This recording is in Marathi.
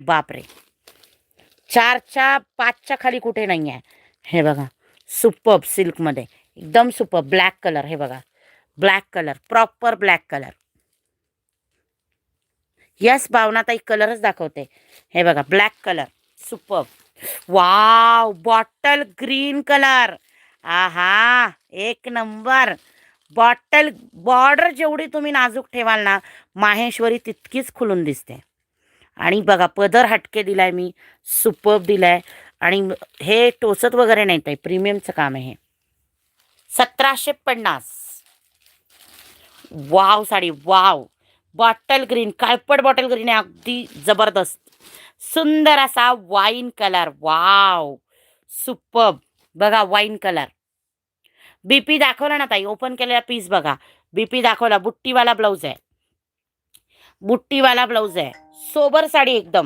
बापरे, 4च्या 5च्या खाली कुठे नाही आहे. हे बघा, सुपर्ब सिल्कमध्ये एकदम सुपर्ब. ब्लॅक कलर, हे बघा, black colour, proper black colour. Yes भावनाताई, कलरच दाखवते. हे बघा, black colour, superb. Wow, bottle green colour. आहा, एक नंबर. बॉटल बॉर्डर जेवढी तुम्ही नाजूक ठेवाल ना, माहेश्वरी तितकीच खुलून दिसते. आणि बघा, पदर हटके दिलाय मी, सुपर्ब दिलाय. आणि हे टोचत वगैरे नाही ताई, प्रीमियमचं काम आहे हे. 1750. Wow sari, wow. Bottle green, काळपट बॉटल ग्रीन आहे, अगदी जबरदस्त. सुंदर असा वाईन कलर. Wow, superb. बघा, वाईन कलर. बीपी दाखवला ना ताई, ओपन केलेला पीस बघा, बीपी दाखवला. बुट्टीवाला ब्लाऊज आहे, बुट्टीवाला ब्लाऊज आहे. सोबर साडी एकदम.